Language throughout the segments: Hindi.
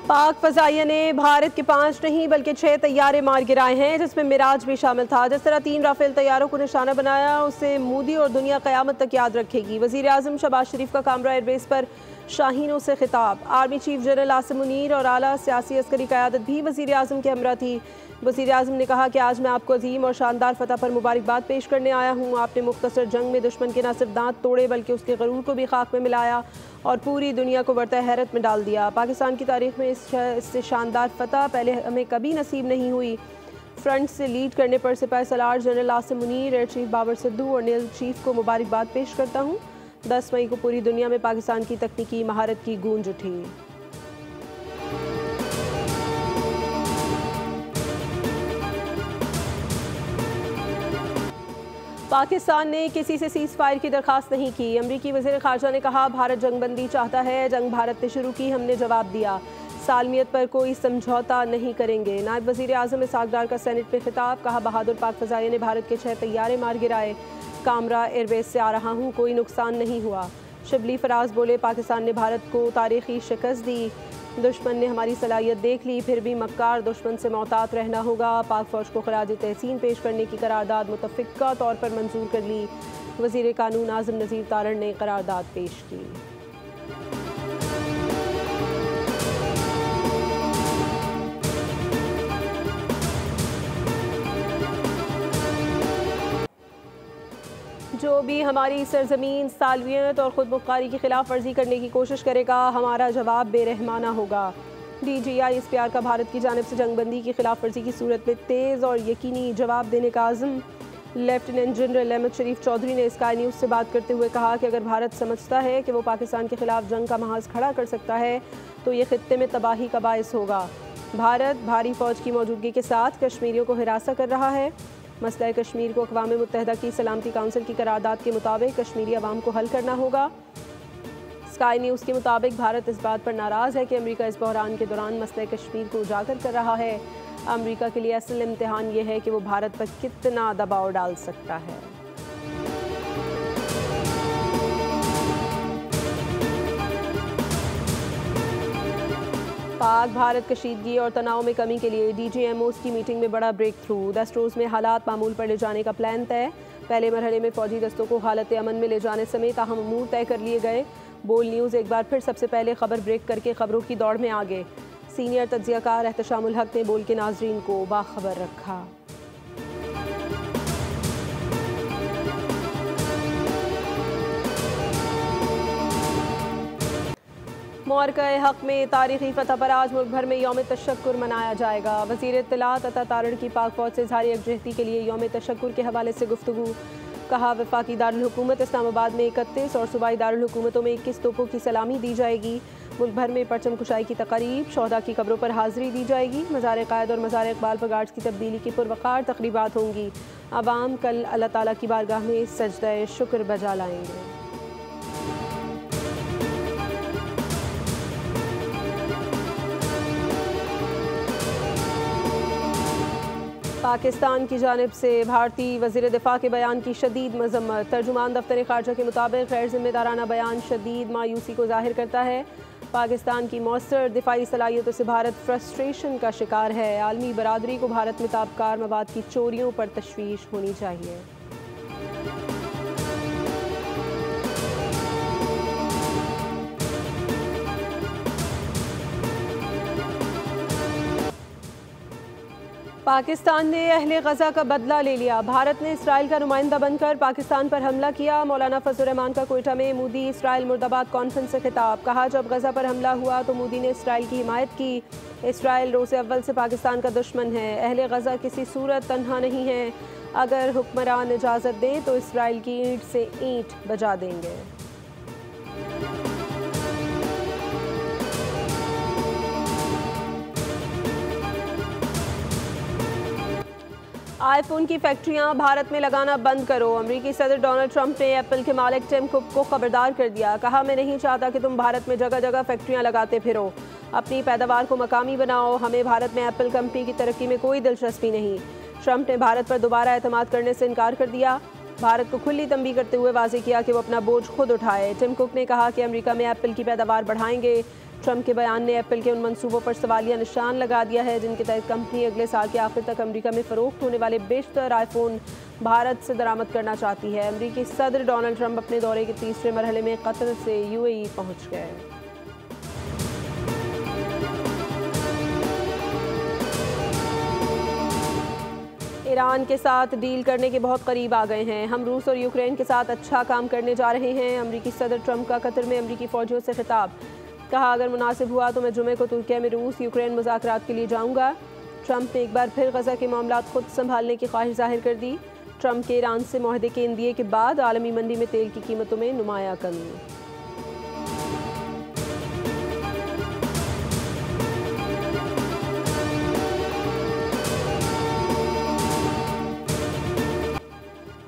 पाक फ़ज़ाइया ने भारत के 5 नहीं बल्कि 6 तैयारे मार गिराए हैं, जिसमें मिराज भी शामिल था। जिस तरह 3 राफेल तैयारों को निशाना बनाया, उसे मोदी और दुनिया क़यामत तक याद रखेगी। वज़ीर आज़म शहबाज शरीफ का कामरा एयरबेस पर शाहीनों से खिताब। Army chief general Asim Munir और आला सियासी अस्करी क़यादत भी वज़ीर आज़म के हमरा थी। वज़ीर आज़म ने कहा कि आज मैं आपको अजीम और शानदार फ़तह पर मुबारकबाद पेश करने आया हूँ। आपने मुख्तसर जंग में दुश्मन के न सिर्फ दांत तोड़े बल्कि उसके गरूर को भी खाक में मिलाया और पूरी दुनिया को बरता हैरत में डाल दिया। पाकिस्तान की तारीख में इससे शानदार फ़तह पहले हमें कभी नसीब नहीं हुई। फ्रंट से लीड करने पर सिपाही सलार general Asim Munir, air chief Babar Sidhu और नेवल चीफ को मुबारकबाद पेश करता हूँ। 10 मई को पूरी दुनिया में पाकिस्तान की तकनीकी महारत की गूंज उठी। पाकिस्तान ने किसी से सीज़ फायर की दरख्वास्त नहीं की। अमरीकी वज़ीर ख़ारजा ने कहा, भारत जंगबंदी चाहता है, जंग भारत ने शुरू की, हमने जवाब दिया। सालमियत पर कोई समझौता नहीं करेंगे। नायब वज़ीर आज़म इसहाक़ डार का सेनेट में खिताब। कहा, बहादुर पाक फ़ज़ाइया ने भारत के 6 तैयारे मार गिराए। कामरा एयरबेस से आ रहा हूँ, कोई नुकसान नहीं हुआ। शिबली फराज बोले, पाकिस्तान ने भारत को तारीख़ी शिकस्त दी। दुश्मन ने हमारी सलाहियत देख ली, फिर भी मक्कार दुश्मन से मोहतात रहना होगा। पाक फ़ौज को खराज तहसीन पेश करने की करारदाद मुतफ़िक़ा तौर पर मंजूर कर ली। वज़ीर कानून आज़म नज़ीर तारण ने करारदाद पेश की। जो भी हमारी सरजमीन, सालवियत और ख़ुद मुख्तारी की खिलाफ वर्जी करने की कोशिश करेगा, हमारा जवाब बेरहमाना होगा। DGISPR का भारत की जानिब से जंगबंदी की खिलाफ वर्जी की सूरत में तेज़ और यकीनी जवाब देने का आज़म। लेफ्टिनेंट जनरल अहमद शरीफ चौधरी ने स्काई न्यूज़ से बात करते हुए कहा कि अगर भारत समझता है कि वो पाकिस्तान के खिलाफ जंग का महाज खड़ा कर सकता है तो ये खित्ते में तबाही का बायस होगा। भारत भारी फ़ौज की मौजूदगी के साथ कश्मीरियों को हिरासा कर रहा है। मसला कश्मीर को अक़वाम मुत्तहिदा की सलामती काउंसिल की करारदाद के मुताबिक कश्मीरी अवाम को हल करना होगा। स्काई न्यूज़ के मुताबिक भारत इस बात पर नाराज़ है कि अमेरिका इस बहरान के दौरान मसला कश्मीर को उजागर कर रहा है। अमेरिका के लिए असल इम्तिहान ये है कि वो भारत पर कितना दबाव डाल सकता है। पाक भारत कशीदगी और तनाव में कमी के लिए DGMOs की मीटिंग में बड़ा ब्रेक थ्रू। 10 रोज़ में हालात मामूल पर ले जाने का प्लान तय। पहले मरहले में फ़ौजी दस्तों को हालत अमन में ले जाने समेत अहम अमूर तय कर लिए गए। बोल न्यूज़ एक बार फिर सबसे पहले खबर ब्रेक करके खबरों की दौड़ में आगे। सीनियर तज्ज़ियाकार एहतशामुल हक ने बोल के नाजरीन को बाखबर रखा। मौरक़े हक़ में तारीख़ी फ़तह पर आज मुल्क भर में यौम तशक्कुर मनाया जाएगा। वज़ीर इत्तलात अता तारण की पाक फ़ौज से इज़हार यकजहती के लिए यौम तशक्कुर के हवाले से गुफ्तगू। कहा, वफ़ाक़ी दारुल हुकूमत इस्लामाबाद में 31 और सूबाई दारुल हुकूमतों में 21 तोपों की सलामी दी जाएगी। मुल्क भर में परचम कुशाई की तक़रीब, शोहदा की कब्रों पर हाज़िरी दी जाएगी। मज़ार क़ायद और मज़ार इक़बाल पर गार्ड्स की तब्दीली की पुरवक़ार तक़रीबात होंगी। अवाम कल अल्लाह ताला की बारगाह में सजदे शुक्र बजा लाएंगे। पाकिस्तान की जानिब से भारतीय वज़ीर दिफ़ा के बयान की शदीद मज़म्मत। तर्जुमान दफ्तर ख़ारजा के मुताबिक गैर ज़िम्मेदाराना बयान शदीद मायूसी को ज़ाहिर करता है। पाकिस्तान की मौसर दिफाई सलाहियतों से भारत फ्रस्ट्रेशन का शिकार है। आलमी बरादरी को भारत में ताबकार मवाद की चोरियों पर तशवीश होनी चाहिए। पाकिस्तान ने अहले गज़ा का बदला ले लिया। भारत ने इसराइल का नुमाइंदा बनकर पाकिस्तान पर हमला किया। मौलाना फजलुर रहमान का कोयटा में मोदी इसराइल मुर्दाबाद कॉन्फ्रेंस से खिताब। कहा, जब गज़ा पर हमला हुआ तो मोदी ने इसराइल की हिमायत की। इसराइल रोज़े अव्वल से पाकिस्तान का दुश्मन है। अहले गज़ा किसी सूरत तन्हा नहीं है। अगर हुक्मरान इजाज़त दें तो इसराइल की ईंट से ईंट बजा देंगे। आईफोन की फैक्ट्रियां भारत में लगाना बंद करो। अमेरिकी सदर डोनाल्ड ट्रंप ने एप्पल के मालिक टिम कुक को खबरदार कर दिया। कहा, मैं नहीं चाहता कि तुम भारत में जगह जगह फैक्ट्रियां लगाते फिरो। अपनी पैदावार को मकामी बनाओ। हमें भारत में एप्पल कंपनी की तरक्की में कोई दिलचस्पी नहीं। ट्रंप ने भारत पर दोबारा एतमाद करने से इनकार कर दिया। भारत को खुली तंबीह करते हुए वाज़ेह किया कि वो अपना बोझ खुद उठाए। टिम कुक ने कहा कि अमेरिका में एप्पल की पैदावार बढ़ाएंगे। ट्रंप के बयान ने एप्पल के उन मंसूबों पर सवालिया निशान लगा दिया है जिनके तहत कंपनी अगले साल के आखिर तक अमेरिका में फ़रोख्त होने वाले बेशतर आईफोन भारत से दरामद करना चाहती है। अमेरिकी सदर डोनाल्ड ट्रंप अपने दौरे के तीसरे मरहले में कतर से यूएई पहुंच गए। ईरान के साथ डील करने के बहुत करीब आ गए हैं। हम रूस और यूक्रेन के साथ अच्छा काम करने जा रहे हैं। अमेरिकी सदर ट्रंप का कतर में अमेरिकी फ़ौजियों से खिताब। कहा, अगर मुनासिब हुआ तो मैं जुमे को तुर्किया में रूस यूक्रेन मुज़ाकरात के लिए जाऊंगा। ट्रंप ने एक बार फिर गज़ा के मामलात खुद संभालने की ख्वाहिश जाहिर कर दी। ट्रंप के ईरान से मुआहदे के इंदिए के बाद आलमी मंडी में तेल की कीमतों में नुमाया कमी।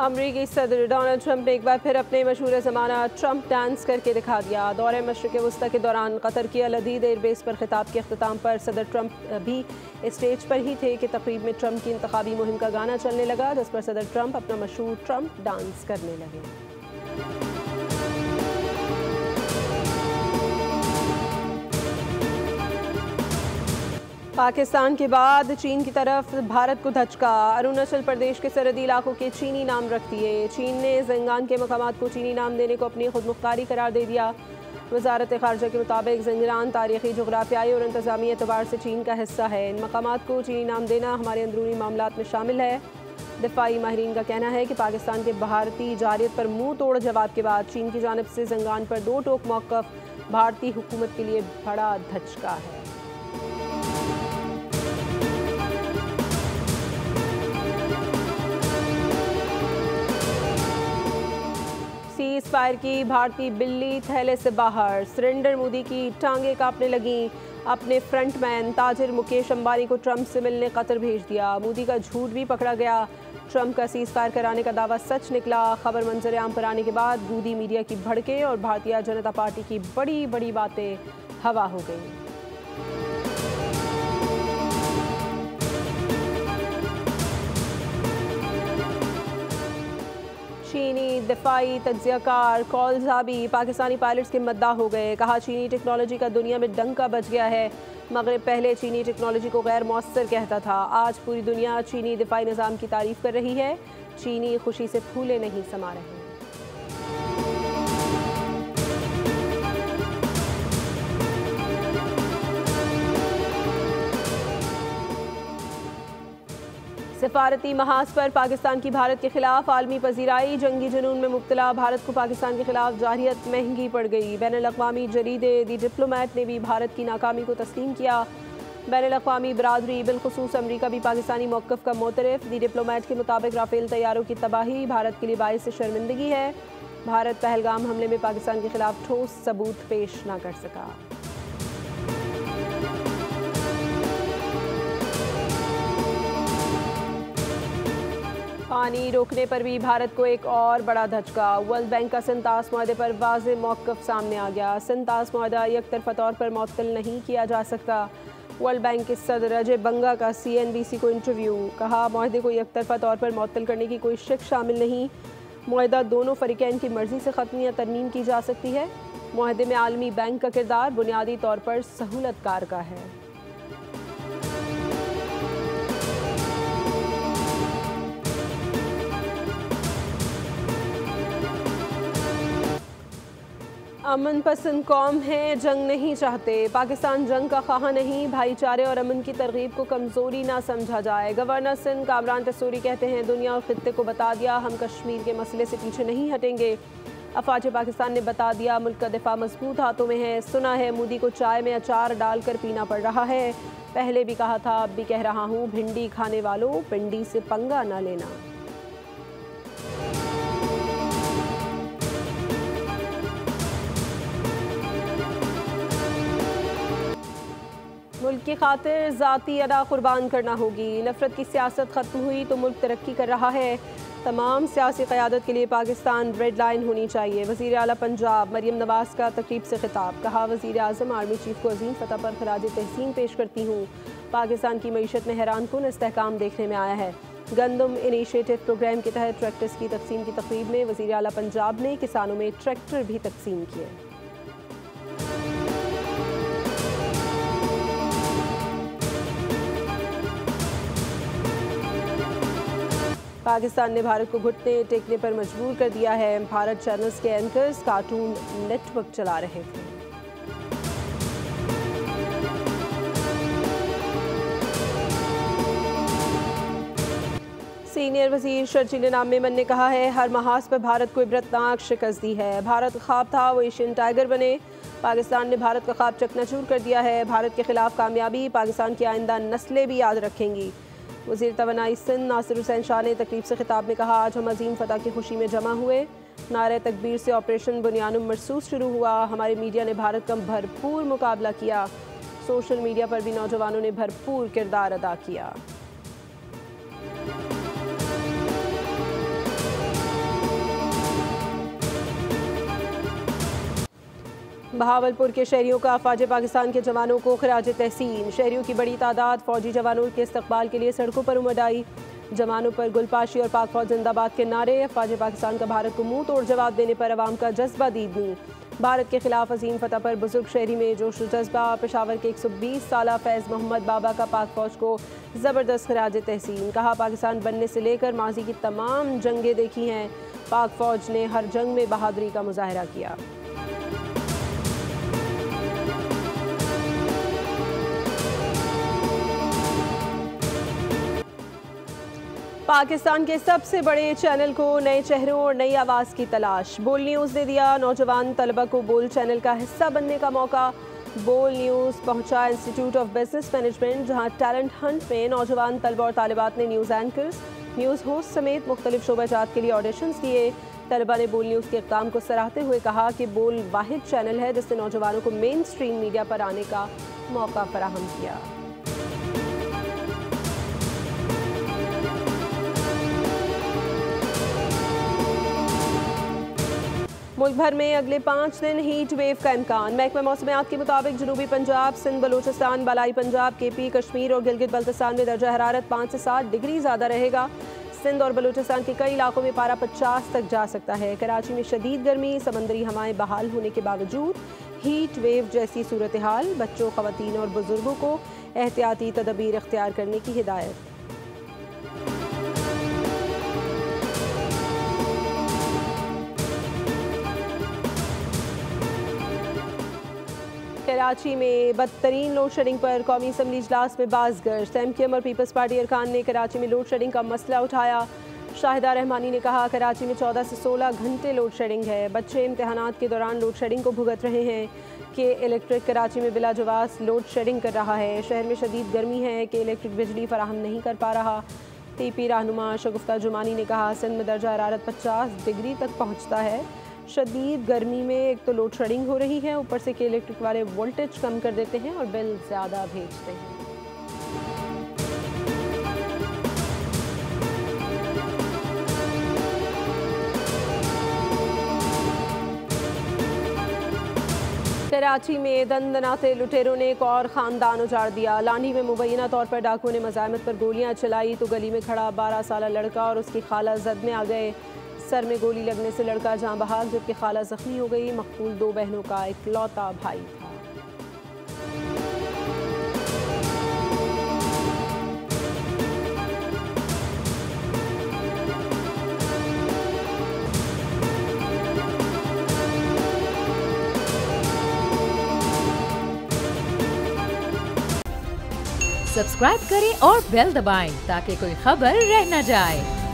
अमरीकी सदर डोनाल्ड ट्रंप ने एक बार फिर अपने मशहूर ज़माना ट्रंप डांस करके दिखा दिया। दौरे मशरिक़ वस्ता के दौरान कतर की अल अदीद एयरबेस पर खिताब के अख्ताम पर सदर ट्रंप भी स्टेज पर ही थे कि तकरीब में ट्रंप की इंतखाबी मुहिम का गाना चलने लगा, जिस पर सदर ट्रंप अपना मशहूर ट्रंप डांस करने लगे। पाकिस्तान के बाद चीन की तरफ भारत को धचका। अरुणाचल प्रदेश के सरहदी इलाकों के चीनी नाम रख दिए। चीन ने ज़ंगान के मकामात को चीनी नाम देने को अपनी खुदमुख्तारी करार दे दिया। वजारत ख़ारजा के मुताबिक ज़ंगान तारीख़ी, जोग्राफियाई और इंतज़ामी एतबार से चीन का हिस्सा है। इन मकामात को चीनी नाम देना हमारे अंदरूनी मामलात में शामिल है। दिफाई माहिरीन का कहना है कि पाकिस्तान के भारतीय जारियत पर मुँह तोड़ जवाब के बाद चीन की जानिब से ज़ंगान पर दो टोक मौक़िफ़ भारतीय हुकूमत के लिए बड़ा धचका है। सीज़ फायर की भारतीय बिल्ली थैले से बाहर। सरेंडर मोदी की टांगे कांपने लगीं। अपने फ्रंटमैन ताजिर मुकेश अंबानी को ट्रंप से मिलने कतर भेज दिया। मोदी का झूठ भी पकड़ा गया। ट्रंप का सीज़ फायर कराने का दावा सच निकला। खबर मंजर आम पर आने के बाद गूदी मीडिया की भड़के और भारतीय जनता पार्टी की बड़ी बड़ी बातें हवा हो गई। चीनी दिफाई तज्ज़ियाकार कौलज़ाबी पाकिस्तानी पायलट्स के मद्दा हो गए। कहा, चीनी टेक्नोलॉजी का दुनिया में डंका बज गया है। मगरिब पहले चीनी टेक्नोलॉजी को गैर मौसर कहता था। आज पूरी दुनिया चीनी दिफाई निज़ाम की तारीफ़ कर रही है। चीनी खुशी से फूले नहीं समा रहे। सफारती महाज पर पाकिस्तान की भारत के खिलाफ आलमी पजीराई। जंगी जुनून में मुब्तला भारत को पाकिस्तान के खिलाफ जारहियत महंगी पड़ गई। बैनुल-अक़वामी जरीदे दी डिप्लोमेट ने भी भारत की नाकामी को तस्लीम किया। बैनुल-अक़वामी बरादरी बिलखुसूस अमरीका भी पाकिस्तानी मौक़िफ़ का मोतरफ़। दी डिप्लोमेट के मुताबिक राफेल तैयारों की तबाही भारत के लिए बाइस शर्मिंदगी है। भारत पहलगाम हमले में पाकिस्तान के खिलाफ ठोस सबूत पेश न कर सका। पानी रोकने पर भी भारत को एक और बड़ा धचका। वर्ल्ड बैंक का सिंतास मुआहदे पर वाज़े मौक़िफ़ सामने आ गया। सिंतास मुआहदा एकतरफ़ा तौर पर मुअत्तल नहीं किया जा सकता। वर्ल्ड बैंक के सदर अजय बंगा का CNBC को इंटरव्यू। कहा, मुआहदे को एकतरफ़ा तौर पर मुअत्तल करने की कोई शक शामिल नहीं। मुआहदा दोनों फ़रीक़ैन की मर्ज़ी से ख़त्म या तरमीम की जा सकती है। मुआहदे में आलमी बैंक का किरदार बुनियादी तौर पर सहूलतकार का है। अमन पसंद कौम है, जंग नहीं चाहते। पाकिस्तान जंग का ख़्वाह नहीं। भाईचारे और अमन की तरगीब को कमज़ोरी ना समझा जाए। गवर्नर सिंध कामरान तसूरी कहते हैं, दुनिया और ख़ित्ते को बता दिया हम कश्मीर के मसले से पीछे नहीं हटेंगे। अफवाज पाकिस्तान ने बता दिया मुल्क का दिफा मजबूत हाथों में है। सुना है मोदी को चाय में अचार डालकर पीना पड़ रहा है। पहले भी कहा था, अब भी कह रहा हूँ, भिंडी खाने वालों पिंडी से पंगा ना लेना। मुल्क की खातिर ज़ाती अदा कुर्बान करना होगी। नफरत की सियासत ख़त्म हुई तो मुल्क तरक्की कर रहा है। तमाम सियासी क़यादत के लिए पाकिस्तान रेड लाइन होनी चाहिए। वज़ीर आला पंजाब मरियम नवाज़ का तकरीब से खिताब। कहा, वज़ीर आज़म आर्मी चीफ को अज़ीम फ़तह पर ख़राज तहसीन पेश करती हूँ। पाकिस्तान की मईशत में हैरान कुन इस्तेहकाम देखने में आया है। गंदम इनिशिएटिव प्रोग्राम के तहत ट्रैक्टर्स की तकसीम की तकरीब में वज़ीर आला पंजाब ने किसानों में ट्रैक्टर भी तकसीम किए। पाकिस्तान ने भारत को घुटने टेकने पर मजबूर कर दिया है। भारत चैनल्स के एंकर्स कार्टून नेटवर्क चला रहे थे। सीनियर वजीर शर्जील नाम ने कहा है, हर महाज पर भारत को इबरतनाक शिकस्त दी है। भारत का ख्वाब था वो एशियन टाइगर बने। पाकिस्तान ने भारत का ख्वाब चकनाचूर कर दिया है। भारत के खिलाफ कामयाबी पाकिस्तान की आइंदा नस्लें भी याद रखेंगी। वज़ीर तवानाई सिंध नासिर हुसैन शाह ने तकरीब से खिताब में कहा, आज हम अजीम फतह की खुशी में जमा हुए। नारे तकबीर से ऑपरेशन बुनियानुम मरसूस शुरू हुआ। हमारे मीडिया ने भारत का भरपूर मुकाबला किया। सोशल मीडिया पर भी नौजवानों ने भरपूर किरदार अदा किया। बहावलपुर के शहरियों का अफवाज पाकिस्तान के जवानों को खिराज तहसीन। शहरियों की बड़ी तादाद फौजी जवानों के इस्तकबाल के लिए सड़कों पर उमड़ आई। जवानों पर गुलपाशी और पाक फौज जिंदाबाद के नारे। अफवाज पाकिस्तान का भारत को मुंह तोड़ जवाब देने पर अवाम का जज्बा दीदनी। भारत के खिलाफ अजीम फतह पर बुजुर्ग शहरी में जोश जज्बा। पेशावर के 120 साल फैज़ मोहम्मद बाबा का पाक फौज को ज़बरदस्त खिराज तहसीन। कहा, पाकिस्तान बनने से लेकर माजी की तमाम जंगें देखी हैं। पाक फौज ने हर जंग में बहादुरी का मुजाहरा किया। पाकिस्तान के सबसे बड़े चैनल को नए चेहरों और नई आवाज़ की तलाश। बोल न्यूज़ ने दिया नौजवान तलबा को बोल चैनल का हिस्सा बनने का मौका। बोल न्यूज़ पहुंचा इंस्टीट्यूट ऑफ बिजनेस मैनेजमेंट, जहां टैलेंट हंट में नौजवान तलबा और तालिबात ने न्यूज़ एंकर्स, न्यूज़ होस्ट समेत मुख्तलिफ शोबाजात के लिए ऑडिशंस किए। तलबा ने बोल न्यूज़ के इक़दाम को सराहते हुए कहा कि बोल वाहिद चैनल है जिसने नौजवानों को मेन स्ट्रीम मीडिया पर आने का मौका फराहम किया। मुल्क भर में अगले 5 दिन हीट वेव का इम्कान। महकमा मौसमियात के मुताबिक जनूबी पंजाब, सिंध, बलूचिस्तान, बालाई पंजाब, केपी, कश्मीर और गिलगित बल्तिस्तान में दर्जा हरारत 5 से 7 डिग्री ज़्यादा रहेगा। सिंध और बलूचिस्तान के कई इलाकों में पारा 50 तक जा सकता है। कराची में शदीद गर्मी, समंदरी हवाएं बहाल होने के बावजूद हीट वेव जैसी सूरत हाल। बच्चों, ख़वातीन और बुजुर्गों को एहतियाती तदबीर इख्तियार करने की हिदायत। कराची में बदतरीन लोड शेडिंग पर कौमी असम्बली इजलास में बाज़गश्त। MKM और पीपल्स पार्टी अरकान ने कराची में लोड शेडिंग का मसला उठाया। शाहिदा रहमानी ने कहा, कराची में 14 से 16 घंटे लोड शेडिंग है। बच्चे इम्तहानात के दौरान लोड शेडिंग को भुगत रहे हैं कि इलेक्ट्रिक कराची में बिला जवाज़ लोड शेडिंग कर रहा है। शहर में शदीद गर्मी है कि इलेक्ट्रिक बिजली फराहम नहीं कर पा रहा। TP रहनुमा शगुफ्ता जुमानी ने कहा, सिंध में दर्जा हरारत 50 डिग्री तक पहुँचता है। शदीद गर्मी में एक तो लोड शेडिंग हो रही है, ऊपर से कि इलेक्ट्रिक वाले वोल्टेज कम कर देते हैं और बिल ज़्यादा भेजते हैं। कराची में दंदनाते लुटेरों ने एक और ख़ानदान उजाड़ दिया। लानी में मुबैना तौर पर डाकुओं ने मज़ाहमत पर गोलियां चलाई तो गली में खड़ा 12 साल लड़का और उसकी खाला जद में आ गए। सर में गोली लगने से लड़का जान बहाक जबकि खाला जख्मी हो गई। मकतूल 2 बहनों का इकलौता भाई था। सब्सक्राइब करें और बेल दबाएं ताकि कोई खबर रह न जाए।